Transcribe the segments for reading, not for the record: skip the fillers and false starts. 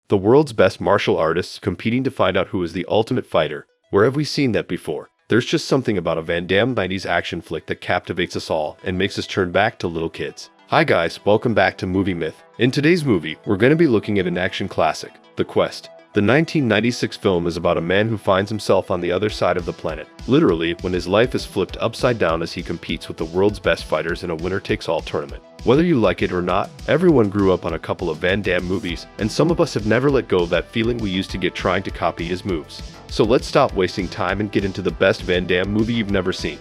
The world's best martial artists competing to find out who is the ultimate fighter. Where have we seen that before? There's just something about a Van Damme 90s action flick that captivates us all and makes us turn back to little kids. Hi guys, welcome back to Movie Myth. In today's movie, we're going to be looking at an action classic, The Quest. The 1996 film is about a man who finds himself on the other side of the planet, literally when his life is flipped upside down as he competes with the world's best fighters in a winner-takes-all tournament. Whether you like it or not, everyone grew up on a couple of Van Damme movies, and some of us have never let go of that feeling we used to get trying to copy his moves. So let's stop wasting time and get into the best Van Damme movie you've never seen.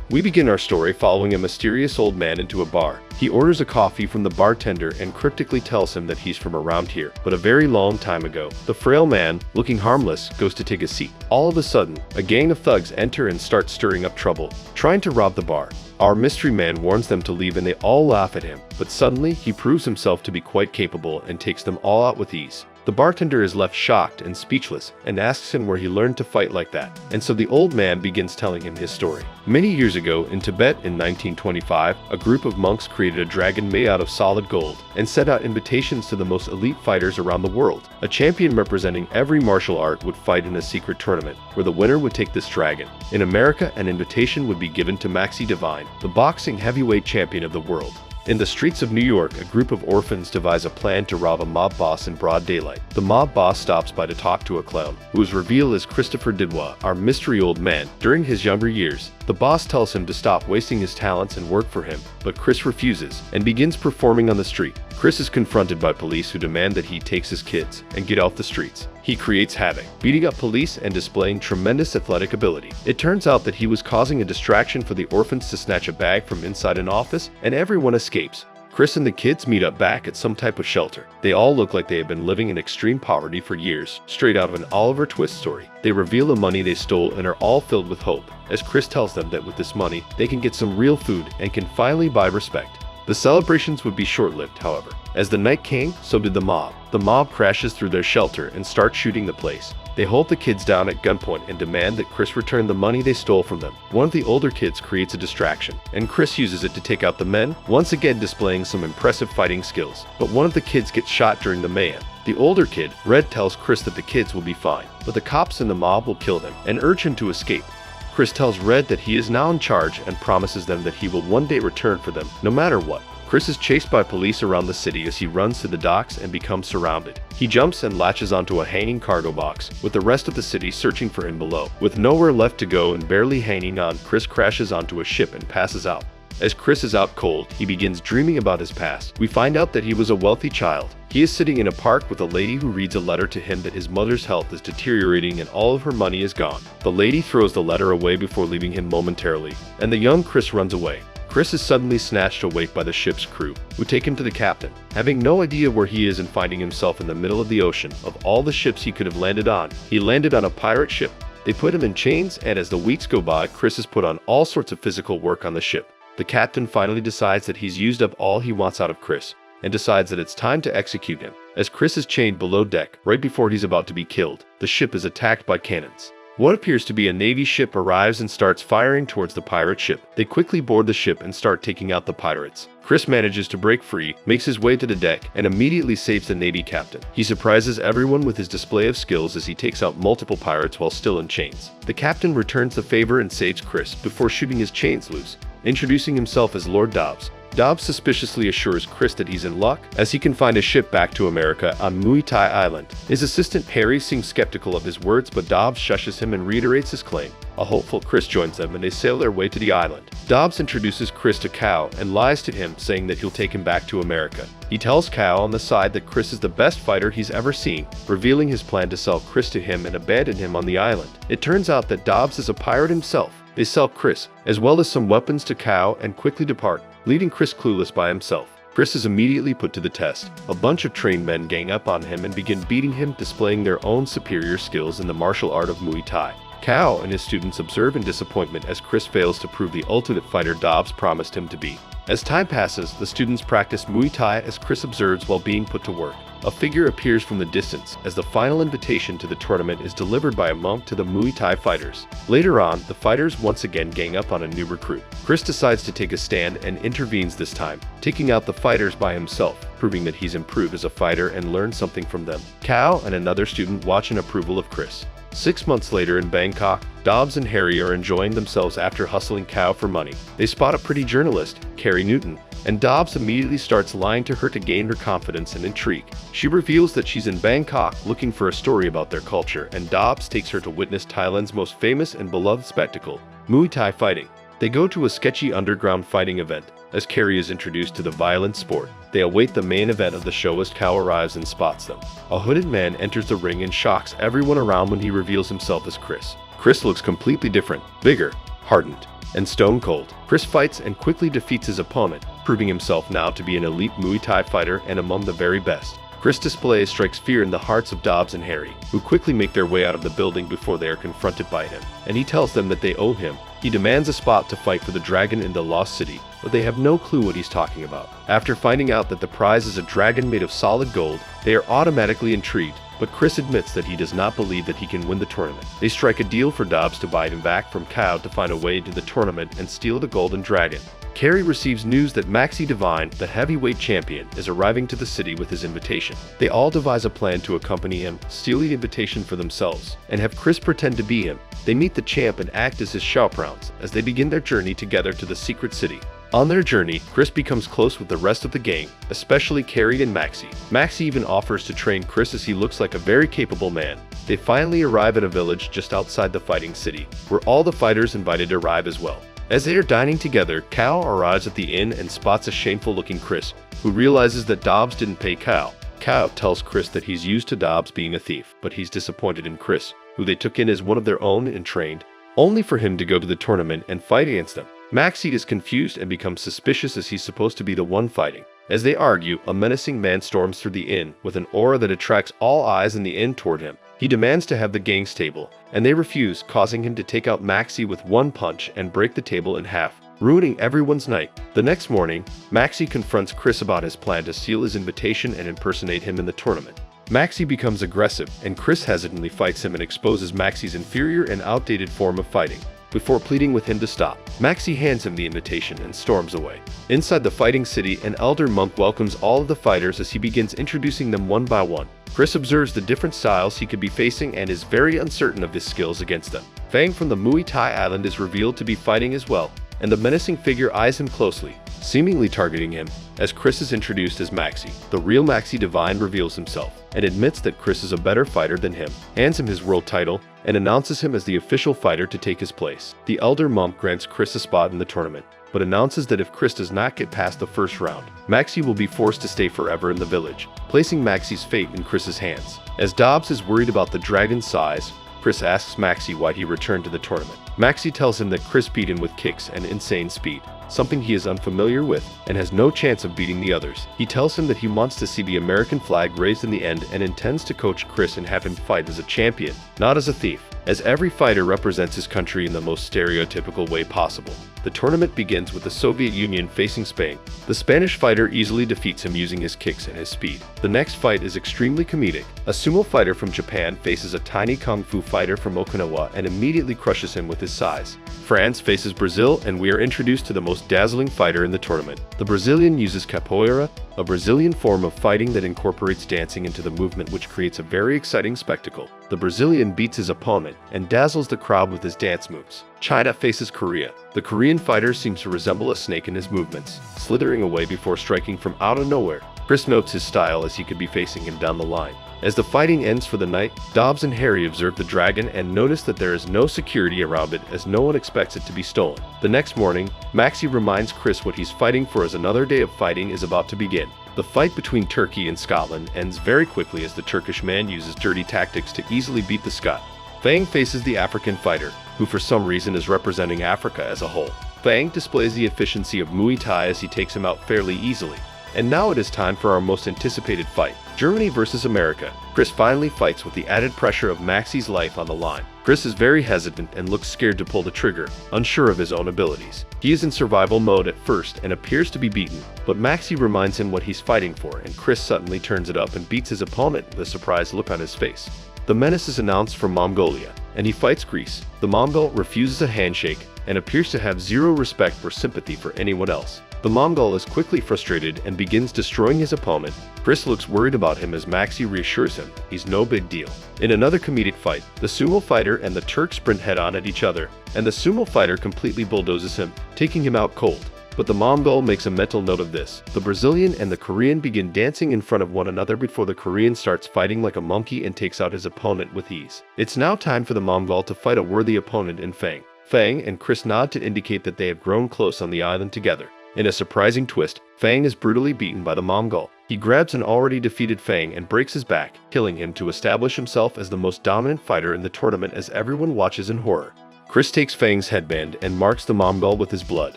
We begin our story following a mysterious old man into a bar. He orders a coffee from the bartender and cryptically tells him that he's from around here, but a very long time ago. The frail man, looking harmless, goes to take a seat. All of a sudden, a gang of thugs enter and start stirring up trouble, trying to rob the bar. Our mystery man warns them to leave and they all laugh at him, but suddenly he proves himself to be quite capable and takes them all out with ease. The bartender is left shocked and speechless and asks him where he learned to fight like that, and so the old man begins telling him his story. Many years ago in Tibet in 1925, a group of monks created a dragon made out of solid gold and sent out invitations to the most elite fighters around the world. A champion representing every martial art would fight in a secret tournament where the winner would take this dragon. In America, an invitation would be given to Maxi Divine, the boxing heavyweight champion of the world. In the streets of New York, a group of orphans devise a plan to rob a mob boss in broad daylight. The mob boss stops by to talk to a clown, who is revealed as Christopher Didwa, our mystery old man. During his younger years, the boss tells him to stop wasting his talents and work for him, but Chris refuses and begins performing on the street. Chris is confronted by police who demand that he takes his kids and get off the streets. He creates havoc, beating up police and displaying tremendous athletic ability. It turns out that he was causing a distraction for the orphans to snatch a bag from inside an office, and everyone escapes. Chris and the kids meet up back at some type of shelter. They all look like they have been living in extreme poverty for years, straight out of an Oliver Twist story. They reveal the money they stole and are all filled with hope, as Chris tells them that with this money, they can get some real food and can finally buy respect. The celebrations would be short-lived, however. As the night came, so did the mob. The mob crashes through their shelter and starts shooting the place. They hold the kids down at gunpoint and demand that Chris return the money they stole from them. One of the older kids creates a distraction, and Chris uses it to take out the men, once again displaying some impressive fighting skills. But one of the kids gets shot during the mayhem. The older kid, Red, tells Chris that the kids will be fine, but the cops and the mob will kill them and urge him to escape. Chris tells Red that he is now in charge and promises them that he will one day return for them, no matter what. Chris is chased by police around the city as he runs to the docks and becomes surrounded. He jumps and latches onto a hanging cargo box, with the rest of the city searching for him below. With nowhere left to go and barely hanging on, Chris crashes onto a ship and passes out. As Chris is out cold, he begins dreaming about his past. We find out that he was a wealthy child. He is sitting in a park with a lady who reads a letter to him that his mother's health is deteriorating and all of her money is gone. The lady throws the letter away before leaving him momentarily, and the young Chris runs away. Chris is suddenly snatched awake by the ship's crew, who take him to the captain. Having no idea where he is and finding himself in the middle of the ocean, of all the ships he could have landed on, he landed on a pirate ship. They put him in chains, and as the weeks go by, Chris is put on all sorts of physical work on the ship. The captain finally decides that he's used up all he wants out of Chris, and decides that it's time to execute him. As Chris is chained below deck, right before he's about to be killed, the ship is attacked by cannons. What appears to be a Navy ship arrives and starts firing towards the pirate ship. They quickly board the ship and start taking out the pirates. Chris manages to break free, makes his way to the deck, and immediately saves the Navy captain. He surprises everyone with his display of skills as he takes out multiple pirates while still in chains. The captain returns the favor and saves Chris before shooting his chains loose, introducing himself as Lord Dobbs. Dobbs suspiciously assures Chris that he's in luck, as he can find a ship back to America on Muay Thai Island. His assistant Harry seems skeptical of his words, but Dobbs shushes him and reiterates his claim. A hopeful Chris joins them and they sail their way to the island. Dobbs introduces Chris to Cal and lies to him, saying that he'll take him back to America. He tells Cal on the side that Chris is the best fighter he's ever seen, revealing his plan to sell Chris to him and abandon him on the island. It turns out that Dobbs is a pirate himself. They sell Chris, as well as some weapons to Cal, and quickly depart, leaving Chris clueless by himself. Chris is immediately put to the test. A bunch of trained men gang up on him and begin beating him, displaying their own superior skills in the martial art of Muay Thai. Cal and his students observe in disappointment as Chris fails to prove the ultimate fighter Dobbs promised him to be. As time passes, the students practice Muay Thai as Chris observes while being put to work. A figure appears from the distance as the final invitation to the tournament is delivered by a monk to the Muay Thai fighters. Later on, the fighters once again gang up on a new recruit. Chris decides to take a stand and intervenes this time, taking out the fighters by himself, proving that he's improved as a fighter and learned something from them. Kao and another student watch in approval of Chris. 6 months later in Bangkok, Dobbs and Harry are enjoying themselves after hustling Kao for money. They spot a pretty journalist, Carrie Newton, and Dobbs immediately starts lying to her to gain her confidence and intrigue. She reveals that she's in Bangkok looking for a story about their culture, and Dobbs takes her to witness Thailand's most famous and beloved spectacle, Muay Thai fighting. They go to a sketchy underground fighting event. As Carrie is introduced to the violent sport, they await the main event of the show as Kao arrives and spots them. A hooded man enters the ring and shocks everyone around when he reveals himself as Chris. Chris looks completely different, bigger, hardened, and stone cold. Chris fights and quickly defeats his opponent, proving himself now to be an elite Muay Thai fighter and among the very best. Chris' display strikes fear in the hearts of Dobbs and Harry, who quickly make their way out of the building before they are confronted by him, and he tells them that they owe him. He demands a spot to fight for the dragon in the Lost City, but they have no clue what he's talking about. After finding out that the prize is a dragon made of solid gold, they are automatically intrigued, but Chris admits that he does not believe that he can win the tournament. They strike a deal for Dobbs to buy him back from Kao to find a way into the tournament and steal the golden dragon. Carrie receives news that Maxi Divine, the heavyweight champion, is arriving to the city with his invitation. They all devise a plan to accompany him, steal the invitation for themselves, and have Chris pretend to be him. They meet the champ and act as his chaperones as they begin their journey together to the secret city. On their journey, Chris becomes close with the rest of the gang, especially Carrie and Maxi. Maxi even offers to train Chris as he looks like a very capable man. They finally arrive at a village just outside the fighting city, where all the fighters invited arrive as well. As they are dining together, Kao arrives at the inn and spots a shameful-looking Chris, who realizes that Dobbs didn't pay Kao. Kao tells Chris that he's used to Dobbs being a thief, but he's disappointed in Chris, who they took in as one of their own and trained, only for him to go to the tournament and fight against them. Maxi is confused and becomes suspicious as he's supposed to be the one fighting. As they argue, a menacing man storms through the inn with an aura that attracts all eyes in the inn toward him. He demands to have the gang's table, and they refuse, causing him to take out Maxi with one punch and break the table in half, ruining everyone's night. The next morning, Maxi confronts Chris about his plan to steal his invitation and impersonate him in the tournament. Maxi becomes aggressive, and Chris hesitantly fights him and exposes Maxi's inferior and outdated form of fighting. Before pleading with him to stop, Maxi hands him the invitation and storms away. Inside the fighting city, an elder monk welcomes all of the fighters as he begins introducing them one by one. Chris observes the different styles he could be facing and is very uncertain of his skills against them. Fang from the Muay Thai island is revealed to be fighting as well, and the menacing figure eyes him closely, seemingly targeting him. As Chris is introduced as Maxi, the real Maxi Divine reveals himself and admits that Chris is a better fighter than him, hands him his world title, and announces him as the official fighter to take his place. The elder monk grants Chris a spot in the tournament, but announces that if Chris does not get past the first round, Maxi will be forced to stay forever in the village, placing Maxi's fate in Chris's hands. As Dobbs is worried about the dragon's size, Chris asks Maxi why he returned to the tournament. Maxi tells him that Chris beat him with kicks and insane speed, something he is unfamiliar with and has no chance of beating the others. He tells him that he wants to see the American flag raised in the end and intends to coach Chris and have him fight as a champion, not as a thief, as every fighter represents his country in the most stereotypical way possible. The tournament begins with the Soviet Union facing Spain. The Spanish fighter easily defeats him using his kicks and his speed. The next fight is extremely comedic. A sumo fighter from Japan faces a tiny kung fu fighter from Okinawa and immediately crushes him with his size. France faces Brazil, and we are introduced to the most dazzling fighter in the tournament. The Brazilian uses capoeira, a Brazilian form of fighting that incorporates dancing into the movement, which creates a very exciting spectacle. The Brazilian beats his opponent and dazzles the crowd with his dance moves. China faces Korea. The Korean fighter seems to resemble a snake in his movements, slithering away before striking from out of nowhere. Chris notes his style as he could be facing him down the line. As the fighting ends for the night, Dobbs and Harry observe the dragon and notice that there is no security around it as no one expects it to be stolen. The next morning, Maxi reminds Chris what he's fighting for as another day of fighting is about to begin. The fight between Turkey and Scotland ends very quickly as the Turkish man uses dirty tactics to easily beat the Scot. Fang faces the African fighter, who for some reason is representing Africa as a whole. Fang displays the efficiency of Muay Thai as he takes him out fairly easily. And now it is time for our most anticipated fight, Germany versus America. Chris finally fights with the added pressure of Maxi's life on the line. Chris is very hesitant and looks scared to pull the trigger, unsure of his own abilities. He is in survival mode at first and appears to be beaten, but Maxie reminds him what he's fighting for, and Chris suddenly turns it up and beats his opponent with a surprised look on his face. The menace is announced from Mongolia, and he fights Greece. The Mongol refuses a handshake and appears to have zero respect or sympathy for anyone else. The Mongol is quickly frustrated and begins destroying his opponent. Chris looks worried about him as Maxie reassures him he's no big deal. In another comedic fight, the sumo fighter and the Turk sprint head-on at each other, and the sumo fighter completely bulldozes him, taking him out cold. But the Mongol makes a mental note of this. The Brazilian and the Korean begin dancing in front of one another before the Korean starts fighting like a monkey and takes out his opponent with ease. It's now time for the Mongol to fight a worthy opponent in Fang. Fang and Chris nod to indicate that they have grown close on the island together. In a surprising twist, Fang is brutally beaten by the Mongol. He grabs an already defeated Fang and breaks his back, killing him to establish himself as the most dominant fighter in the tournament as everyone watches in horror. Chris takes Fang's headband and marks the Mongol with his blood,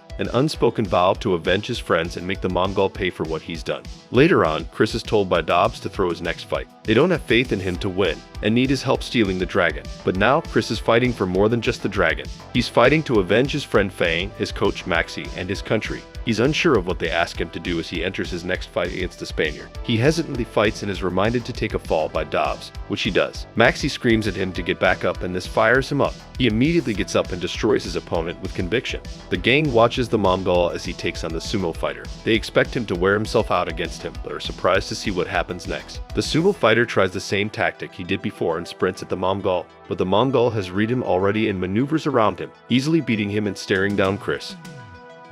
an unspoken vow to avenge his friends and make the Mongol pay for what he's done. Later on, Chris is told by Dabbs to throw his next fight. They don't have faith in him to win and need his help stealing the dragon. But now, Chris is fighting for more than just the dragon. He's fighting to avenge his friend Fang, his coach Maxie, and his country. He's unsure of what they ask him to do as he enters his next fight against the Spaniard. He hesitantly fights and is reminded to take a fall by Dabbs, which he does. Maxie screams at him to get back up and this fires him up. He immediately gets up and destroys his opponent with conviction. The gang watches the Mongol as he takes on the sumo fighter. They expect him to wear himself out against him, but are surprised to see what happens next. The sumo fighter tries the same tactic he did before and sprints at the Mongol, but the Mongol has read him already and maneuvers around him, easily beating him and staring down Chris.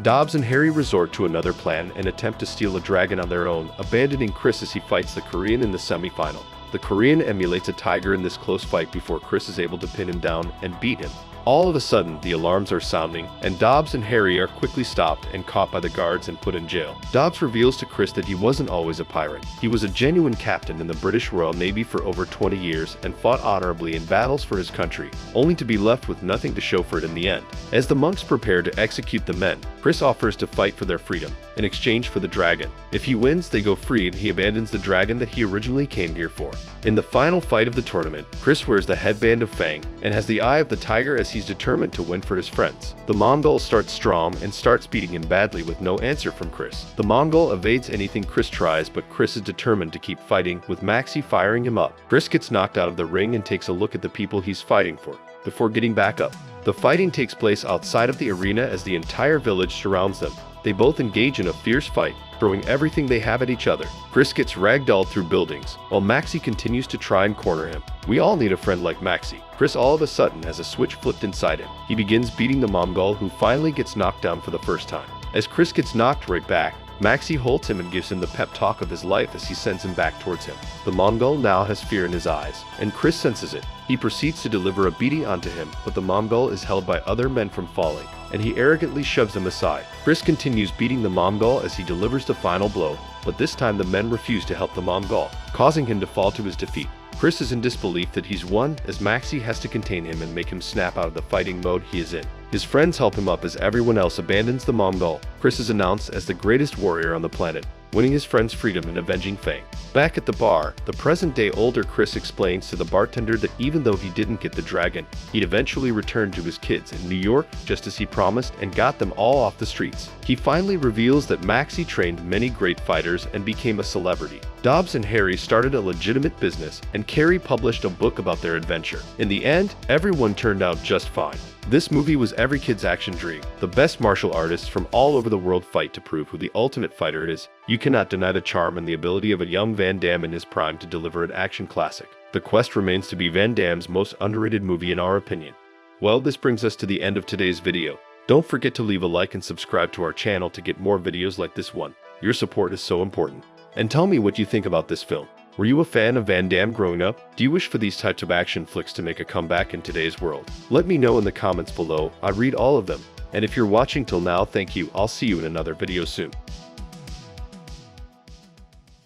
Dabbs and Harry resort to another plan and attempt to steal a dragon on their own, abandoning Chris as he fights the Korean in the semi-final. The Korean emulates a tiger in this close fight before Chris is able to pin him down and beat him. All of a sudden, the alarms are sounding, and Dabbs and Harry are quickly stopped and caught by the guards and put in jail. Dabbs reveals to Chris that he wasn't always a pirate. He was a genuine captain in the British Royal Navy for over 20 years and fought honorably in battles for his country, only to be left with nothing to show for it in the end. As the monks prepare to execute the men, Chris offers to fight for their freedom in exchange for the dragon. If he wins, they go free and he abandons the dragon that he originally came here for. In the final fight of the tournament, Chris wears the headband of Fang and has the eye of the tiger as he's determined to win for his friends. The Mongol starts strong and starts beating him badly with no answer from Chris. The Mongol evades anything Chris tries, but Chris is determined to keep fighting, with Maxie firing him up. Chris gets knocked out of the ring and takes a look at the people he's fighting for before getting back up. The fighting takes place outside of the arena as the entire village surrounds them. They both engage in a fierce fight, throwing everything they have at each other. Chris gets ragdolled through buildings, while Maxie continues to try and corner him. We all need a friend like Maxie. Chris all of a sudden has a switch flipped inside him. He begins beating the Mongol, who finally gets knocked down for the first time. As Chris gets knocked right back, Maxie holds him and gives him the pep talk of his life as he sends him back towards him. The Mongol now has fear in his eyes, and Chris senses it. He proceeds to deliver a beating onto him, but the Mongol is held by other men from falling, and he arrogantly shoves them aside. Chris continues beating the Mongol as he delivers the final blow, but this time the men refuse to help the Mongol, causing him to fall to his defeat. Chris is in disbelief that he's won, as Maxie has to contain him and make him snap out of the fighting mode he is in. His friends help him up as everyone else abandons the Mongol. Chris is announced as the greatest warrior on the planet, winning his friend's freedom and avenging Fang. Back at the bar, the present-day older Chris explains to the bartender that even though he didn't get the dragon, he'd eventually return to his kids in New York just as he promised and got them all off the streets. He finally reveals that Maxie trained many great fighters and became a celebrity. Dabbs and Harry started a legitimate business, and Carrie published a book about their adventure. In the end, everyone turned out just fine. This movie was every kid's action dream. The best martial artists from all over the world fight to prove who the ultimate fighter is. You cannot deny the charm and the ability of a young Van Damme in his prime to deliver an action classic. The Quest remains to be Van Damme's most underrated movie in our opinion. Well, this brings us to the end of today's video. Don't forget to leave a like and subscribe to our channel to get more videos like this one. Your support is so important. And tell me what you think about this film. Were you a fan of Van Damme growing up? Do you wish for these types of action flicks to make a comeback in today's world? Let me know in the comments below. I read all of them. And if you're watching till now, thank you. I'll see you in another video soon.